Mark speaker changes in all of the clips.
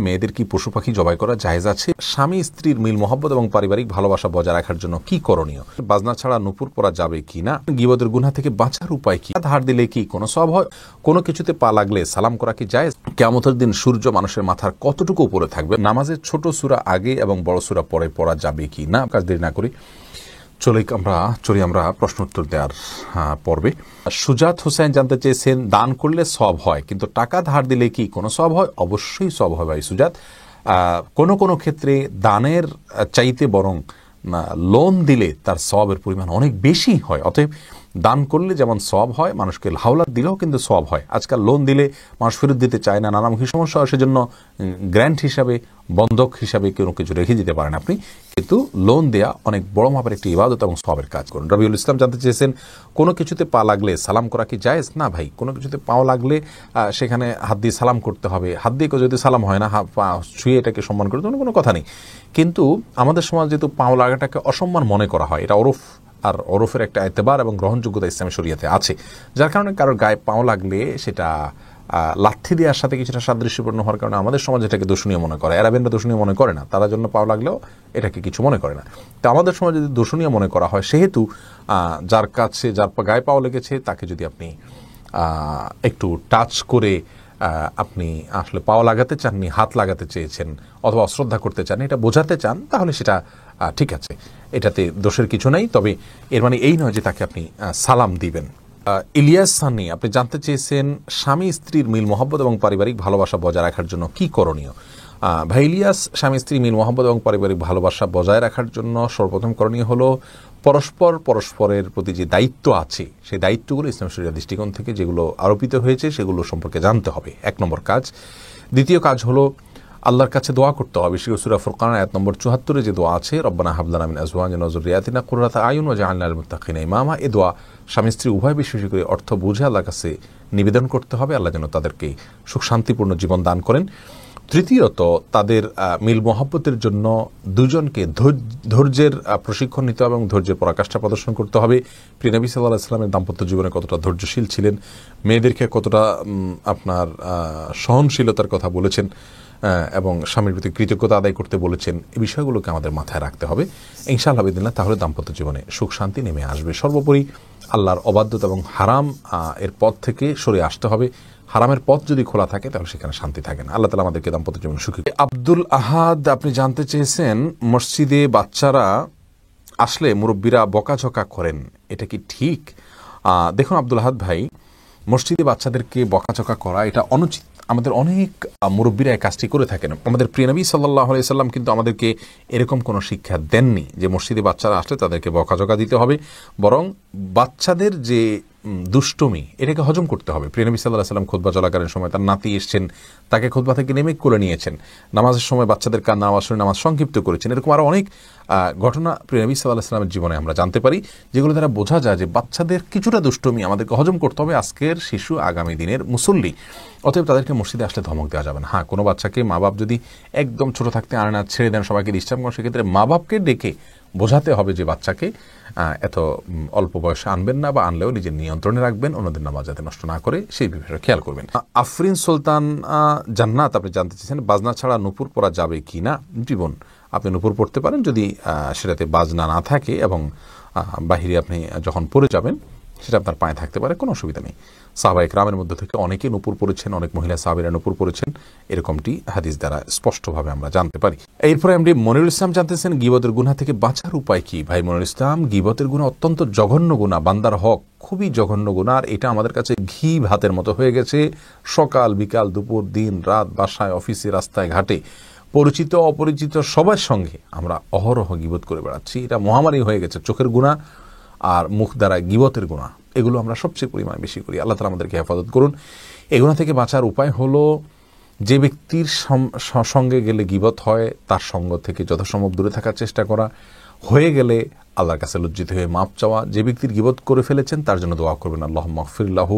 Speaker 1: মেয়েদের কি পশু পাখি জবাই করা জায়েজ আছে? স্বামী স্ত্রীর মিল মহব্বত এবং পারিবারিক ভালোবাসা বজায় রাখার জন্য কি করণীয়? বাজনা ছাড়া নুপুর পরা যাবে কি না? গীবতের গুনাহ থেকে বাঁচার উপায় কি? ধার দিলে কি কোনো সওয়াব হয়? কোনো কিছুতে পা লাগলে সালাম করা কি জায়েজ? কিয়ামতের দিন সূর্য মানুষের মাথার কতটুকু উপরে থাকবে? নামাজের ছোট সূরা আগে এবং বড় সূরা পরে পড়া যাবে কি না? কাজ দেরি না করি চলি আমরা প্রশ্ন উত্তর দেওয়ার পর্বে। সুজাত হোসেন জানতে চেয়েছেন, দান করলে সওয়াব হয়, কিন্তু টাকা ধার দিলে কি কোনো সওয়াব হয়? অবশ্যই সওয়াব হয় ভাই সুজাত। কোনো ক্ষেত্রে দানের চাইতে বরং লোন দিলে তার সওয়াবের পরিমাণ অনেক বেশি হয়। অতএব দান করলে যেমন সওয়াব হয়, মানুষকে হাওলাত দিলেও কিন্তু সওয়াব হয়। আজকাল লোন দিলে মানুষ ফেরত দিতে চায় না, নানামুখী সমস্যা হয়, সেজন্য গ্র্যান্ট হিসাবে, বন্ধক হিসাবে কোনো কিছু রেখে দিতে পারেন আপনি, কিন্তু লোন দেয়া অনেক বড় মাপের একটি ইবাদত এবং সওয়াবের কাজ করুন। রবিউল ইসলাম জানতে চেয়েছেন, কোনো কিছুতে পা লাগলে সালাম করা কি জায়েজ? না ভাই, কোনো কিছুতে পাও লাগলে সেখানে হাত দিয়ে সালাম করতে হবে। হাত দিয়ে যদি সালাম হয় না, ছুঁয়ে এটাকে সম্মান করতে কোনো কথা নেই। কিন্তু আমাদের সমাজ যেহেতু পাও লাগাটাকে অসম্মান মনে করা হয়, এটা ওরফ, আর ওরফের একটা এতেবার এবং গ্রহণযোগ্যতা ইসলামী শরীয়তে আছে, যার কারণে কারোর গায়ে পাও লাগলে সেটা লাথি দেওয়ার সাথে কিছুটা সাদৃশ্যপূর্ণ হওয়ার কারণে আমাদের সমাজ এটাকে দূষণীয় মনে করে। অ্যারাবিয়ানরা দূষণীয় মনে করে না, তারা জন্য পাও লাগলেও এটাকে কিছু মনে করে না। তো আমাদের সমাজ যদি দূষণীয় মনে করা হয়, সেহেতু যার গায়ে পাও লেগেছে তাকে যদি আপনি একটু টাচ করে আপনি আসলে পাও লাগাতে চাননি, হাত লাগাতে চেয়েছেন অথবা অশ্রদ্ধা করতে চান, এটা বোঝাতে চান, তাহলে সেটা ঠিক আছে, এটাতে দোষের কিছু নেই। তবে এর মানে এই নয় যে তাকে আপনি সালাম দিবেন। ইলিয়াস সানি আপনি জানতে চেয়েছেন, স্বামী স্ত্রীর মিল মহব্বত এবং পারিবারিক ভালোবাসা বজায় রাখার জন্য কি করণীয়? ভাই ইলিয়াস, স্বামী স্ত্রী মিল মহব্বত এবং পারিবারিক ভালোবাসা বজায় রাখার জন্য সর্বপ্রথম করণীয় হলো পরস্পরের প্রতি যে দায়িত্ব আছে, সেই দায়িত্বগুলো ইসলাম শরীয়তের দৃষ্টিকোণ থেকে যেগুলো আরোপিত হয়েছে সেগুলো সম্পর্কে জানতে হবে, 1 নম্বর কাজ। দ্বিতীয় কাজ হলো আল্লাহর কাছে দোয়া করতে হবে। সূরা ফুরকান আয়াত নম্বর 74 যে দোয়া আছে, রব্বানা হাব লানা মিন আজওয়াজিনা ওয়া যুররিয়াতিনা কুররাতা আয়ুন ওয়াজআলনা লিল মুত্তাকিনা ইমামা, এই দোয়া স্বামী স্ত্রী উভয় বিশেষ করে অর্থ বুঝে আল্লাহর কাছে নিবেদন করতে হবে, আল্লাহ যেন তাদেরকে সুখ শান্তিপূর্ণ জীবন দান করেন। তৃতীয়ত, তাদের মিল মহব্বতের জন্য দুজনকে ধৈর্যের প্রশিক্ষণ নিতে হবে এবং ধৈর্যের পরাকাষ্ঠা প্রদর্শন করতে হবে। প্রিয় নবী সাল্লাল্লাহু আলাইহি ওয়াসাল্লামের দাম্পত্য জীবনে কতটা ধৈর্যশীল ছিলেন, মেয়েদেরকে কতটা আপনার সহনশীলতার কথা বলেছেন এবং স্বামীর প্রতি কৃতজ্ঞতা আদায় করতে বলেছেন, এই বিষয়গুলোকে আমাদের মাথায় রাখতে হবে ইনশাআল্লাহ বিদিনিল্লাহ। তাহলে দাম্পত্য জীবনে সুখ শান্তি নেমে আসবে। সর্বোপরি আল্লাহর অবাধ্যতা এবং হারাম এর পথ থেকে সরে আসতে হবে। হারামের পথ যদি খোলা থাকে তাহলে সেখানে শান্তি থাকে না। আল্লাহ তাআলা আমাদেরকে দাম্পত্য জীবনে সুখী। আব্দুল আহাদ আপনি জানতে চেয়েছেন, মসজিদে বাচ্চারা আসলে মুরব্বীরা বকাঝকা করেন, এটা কি ঠিক? দেখুন আব্দুল আহাদ ভাই, মসজিদে বাচ্চাদেরকে বকাঝকা করা এটা অনুচিত। আমাদের অনেক মুরব্বীরা এই কাজটি করে থাকেন। আমাদের প্রিয় নবী সাল্লাল্লাহু আলাইহি সাল্লাম কিন্তু আমাদেরকে এরকম কোনো শিক্ষা দেননি যে মসজিদে বাচ্চারা আসলে তাদেরকে বকাঝকা দিতে হবে, বরং বাচ্চাদের যে দুষ্টমি এটাকে হজম করতে হবে। প্রিয় নবী সাল্লাল্লাহু আলাইহি সাল্লাম খুতবা চলাকালীন সময় তার নাতি এসেছেন, তাকে খুতবা থেকে নেমে কোলে নিয়েছেন, নামাজের সময় বাচ্চাদের কান্না আওয়াজ শুনে নামাজ সংক্ষিপ্ত করেছেন। এরকম আরও অনেক ঘটনা প্রিয় নবী সাল্লাল্লাহু আলাইহি সাল্লামের জীবনে আমরা জানতে পারি, যেগুলো দ্বারা বোঝা যায় যে বাচ্চাদের কিছুটা দুষ্টমি আমাদেরকে হজম করতে হবে। আজকের শিশু আগামী দিনের মুসল্লি, অতএব তাদেরকে মসজিদে আসলে ধমক দেওয়া যাবে না। হ্যাঁ, কোনো বাচ্চাকে মা বাপ যদি একদম ছোট থাকতে আনে না, ছেড়ে দেন, সবাইকে ডিস্টার্ব করেন, সেক্ষেত্রে মা বাপকে ডেকে বোঝাতে হবে যে বাচ্চাকে এত অল্প বয়সে আনবেন না, বা আনলেও নিজের নিয়ন্ত্রণে রাখবেন, অন্যদের নামাজ যাতে নষ্ট না করে সেই বিষয়ে খেয়াল করবেন। আফরিন সুলতান জান্নাত আপনি জানতে চেয়েছেন, বাজনা ছাড়া নুপুর পরা যাবে কি না? জীবন আপনি নুপুর পড়তে পারেন যদি সেটাতে বাজনা না থাকে এবং বাহিরে আপনি যখন পরে যাবেন সেটা আপনার পায়ে থাকতে পারে, কোনো অসুবিধা নেই। সাহাবায়ে কেরামের মধ্যে থেকে অনেকে নূপুর পরেছেন, অনেক মহিলা সাহাবীরা নূপুর পরেছেন, এরকমটি হাদিস দ্বারা স্পষ্টভাবে আমরা জানতে পারি। এরপরে এমডি মনিরুল ইসলাম জানতেছেন, গীবতের গুনাহ থেকে বাঁচার উপায় কি? ভাই মনিরুল ইসলাম, গীবতের গুনাহ অত্যন্ত জঘন্য গুনাহ, বান্দার হক খুবই জঘন্য গুনাহ, আর এটা আমাদের কাছে ঘি ভাতের মতো হয়ে গেছে। সকাল বিকাল দুপুর দিন রাত, বাসায় অফিসে রাস্তায় ঘাটে পরিচিত অপরিচিত সবার সঙ্গে আমরা অহরহ গীবত করে বেড়াচ্ছি। এটা মহামারী হয়ে গেছে। চোখের গুনাহ আর মুখ দ্বারা গীবতের গুনাহ, এগুলো আমরা সবচেয়ে পরিমাণে বেশি করি। আল্লাহ তাআলা আমাদেরকে হেফাজত করুন। এই গুনাহ থেকে বাঁচার উপায় হলো, যে ব্যক্তির সঙ্গে গেলে গীবত হয় তার সঙ্গ থেকে যথাসম্ভব দূরে থাকার চেষ্টা করা, হয়ে গেলে আল্লাহর কাছে লজ্জিত হয়ে মাপ চাওয়া। যে ব্যক্তির গীবত করে ফেলেছেন তার জন্য দোয়া করবেন, আল্লাহুম্মা গফির লাহু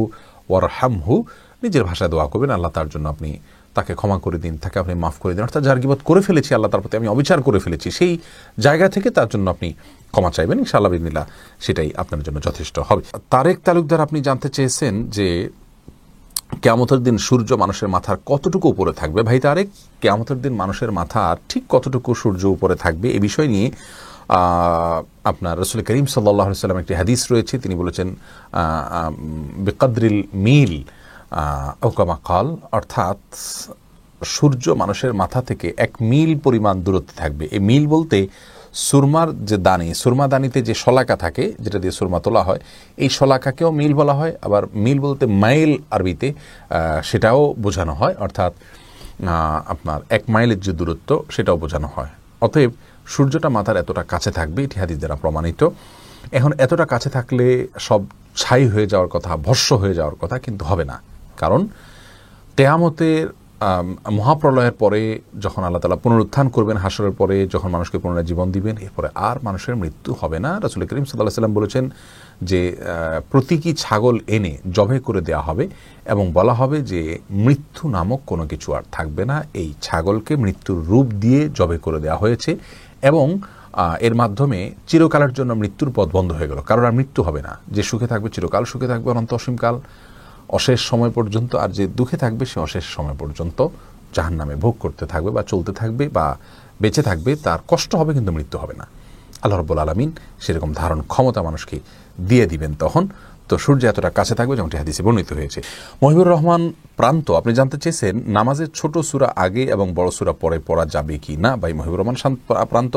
Speaker 1: ওয়ারহামহু, নিজের ভাষায় দোয়া করবেন, আল্লাহ তার জন্য আপনি তাকে ক্ষমা করে দিন, তাকে আপনি মাফ করে দিন। অর্থাৎ যার গীবত করে ফেলেছি, আল্লাহ তার প্রতি আমি অবিচার করে ফেলেছি, সেই জায়গা থেকে তার জন্য আপনি ক্ষমা চাইবেন, ইনশাআল্লাহ বিসমিল্লাহ, সেটাই আপনার জন্য যথেষ্ট হবে। তারেক তালুকদার আপনি জানতে চেয়েছেন যে কিয়ামতের দিন সূর্য মানুষের মাথার কতটুকু উপরে থাকবে? ভাই তারেক, কিয়ামতের দিন মানুষের মাথার ঠিক কতটুকু সূর্য উপরে থাকবে এই বিষয় নিয়ে আপনার রাসূল করিম সাল্লাল্লাহু আলাইহি ওয়াসাল্লাম একটি হাদিস রয়েছে। তিনি বলেছেন বিকদরিল মিল আও কামা ক্বাল, অর্থাৎ সূর্য মানুষের মাথা থেকে 1 মিল পরিমাণ দূরত্বে থাকবে। এই মিল বলতে সুরমার যে দানি, সুরমা দানিতে যে শলাকা থাকে যেটা দিয়ে সুরমা তোলা হয়, এই শলাকাকেও মিল বলা হয়। আবার মিল বলতে মাইল আরবিতে সেটাও বোঝানো হয়, অর্থাৎ আপনার 1 মাইলের যে দূরত্ব সেটাও বোঝানো হয়। অতএব সূর্যটা মাথার এতটা কাছে থাকবে, এটি হাদিস দ্বারা প্রমাণিত। এখন এতটা কাছে থাকলে সব ছাই হয়ে যাওয়ার কথা, ভস্ম হয়ে যাওয়ার কথা কিন্তু হবে না। কারণ কিয়ামতের মহাপ্রলয়ের পরে যখন আল্লাহ তাআলা পুনরুত্থান করবেন, হাসরের পরে যখন মানুষকে পুনরায় জীবন দিবেন, এরপরে আর মানুষের মৃত্যু হবে না। রাসূল করিম সাল্লাল্লাহু আলাইহি ওয়াসাল্লাম বলেছেন যে প্রতীকী ছাগল এনে জবে করে দেয়া হবে এবং বলা হবে যে মৃত্যু নামক কোনো কিছু আর থাকবে না। এই ছাগলকে মৃত্যুর রূপ দিয়ে জবে করে দেওয়া হয়েছে এবং এর মাধ্যমে চিরকালের জন্য মৃত্যুর পথ বন্ধ হয়ে গেল। কারণ আর মৃত্যু হবে না। যে সুখে থাকবে চিরকাল সুখে থাকবে, অনন্ত অসীমকাল, অশেষ সময় পর্যন্ত। আর যে দুঃখে থাকবে সে অশেষ সময় পর্যন্ত জাহান্নামে ভোগ করতে থাকবে বা চলতে থাকবে বা বেঁচে থাকবে। তার কষ্ট হবে কিন্তু মৃত্যু হবে না। আল্লাহ রাব্বুল আলামিন সেরকম ধারণ ক্ষমতা মানুষকে দিয়ে দিবেন তখন। তো সূর্য এতটা কাছে থাকবে যেমনটি হাদিসে বর্ণিত হয়েছে। মহিবুর রহমান প্রান্ত, আপনি জানতে চেয়েছেন নামাজের ছোট সূরা আগে এবং বড় সূরা পরে পড়া যাবে কি না। ভাই মহিবুর রহমান প্রান্ত,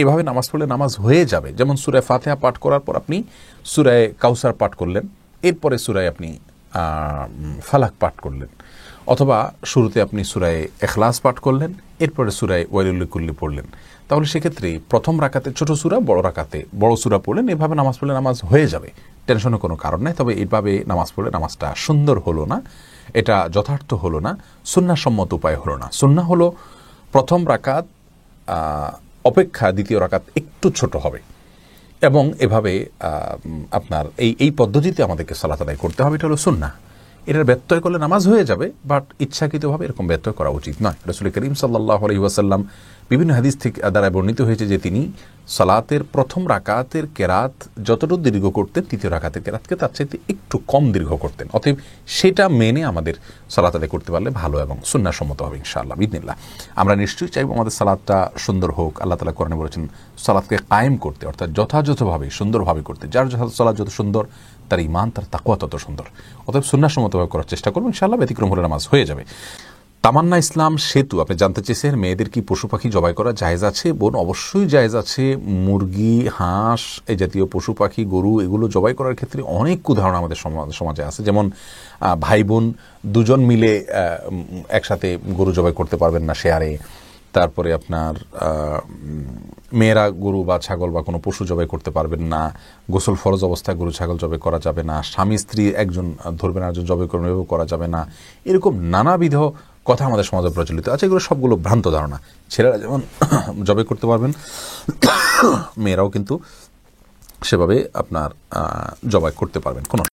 Speaker 1: এভাবে নামাজ পড়লে নামাজ হয়ে যাবে। যেমন সূরা ফাতিহা পাঠ করার পর আপনি সূরা কাউসার পাঠ করলেন, এরপরে সূরায় আপনি ফালাক পাঠ করলেন, অথবা শুরুতে আপনি সূরা ইখলাস পাঠ করলেন, এরপরে সূরা ওয়াইলুল লিকুল্লি পড়লেন। তাহলে সেক্ষেত্রে প্রথম রাকাতে ছোট সূরা, বড় রাকাতে বড় সূরা পড়লেন। এভাবে নামাজ পড়লে নামাজ হয়ে যাবে, টেনশনের কোনো কারণ নেই। তবে এইভাবে নামাজ পড়লে নামাজটা সুন্দর হলো না, এটা যথার্থ হলো না, সুন্নাহসম্মত উপায় হলো না। সুন্নাহ হলো প্রথম রাকাত অপেক্ষা দ্বিতীয় রাকাত একটু ছোট হবে এবং এভাবে আপনার এই পদ্ধতিতে আমাদেরকে সালাত আদায় করতে হবে। এটা হলো সুন্নাহ। এটার ব্যত্যয় করলে নামাজ হয়ে যাবে, বাট ইচ্ছাকৃতভাবে এরকম ব্যত্যয় করা উচিত নয়। রাসূল করিম সাল্লাল্লাহু আলাইহি ওয়াসাল্লাম বিভিন্ন হাদিস থেকে দ্বারা বর্ণিত হয়েছে যে তিনি সালাতের প্রথম রাকাতের কেরাত যতটুকু দীর্ঘ করতেন, তৃতীয় রাকাতের কেরাতকে তার চাইতে একটু কম দীর্ঘ করতেন। অতএব সেটা মেনে আমাদের সালাত আদায় করতে পারলে ভালো এবং সুন্নাহসম্মত হবে ইনশাআল্লাহ বিইذনিল্লাহ। আমরা নিশ্চয়ই চাইব আমাদের সালাতটা সুন্দর হোক। আল্লাহ তাআলা কোরআনে বলেছেন সালাতকে কায়েম করতে, অর্থাৎ যথাযথভাবে সুন্দরভাবে করতে। যার সালাত যত সুন্দর তার ঈমান, তার তাকওয়া তত সুন্দর। অতএব সুন্নাহসম্মতভাবে করার চেষ্টা করব, ইনশাআল্লাহ ব্যতিক্রম হলে নামাজ হয়ে যাবে। তামান্না ইসলাম সেতু, আপনি জানতে চেয়েছেন মেয়েদের কি পশু পাখি জবাই করা জায়েজ আছে? বোন, অবশ্যই জায়েজ আছে। মুরগি, হাঁস, এই জাতীয় পশু পাখি, গরু, এগুলো জবাই করার ক্ষেত্রে অনেক উদাহরণ আমাদের সমাজে আছে। যেমন ভাই বোন দুজন মিলে একসাথে গরু জবাই করতে পারবেন না শেয়ারে। তারপরে আপনার মেয়েরা গরু বা ছাগল বা কোনো পশু জবাই করতে পারবেন না। গোসল ফরজ অবস্থায় গরু ছাগল জবাই করা যাবে না। স্বামী স্ত্রী একজন ধরবেন একজন জবাই করবেন, এভাবে করা যাবে না। এরকম নানাবিধ কথা আমাদের সমাজে প্রচলিত আছে। এগুলো সবগুলো ভ্রান্ত ধারণা। ছেলেরা যেমন জবাই করতে পারবেন, মেয়েরাও কিন্তু সেভাবে আপনার জবাই করতে পারবেন। কোনো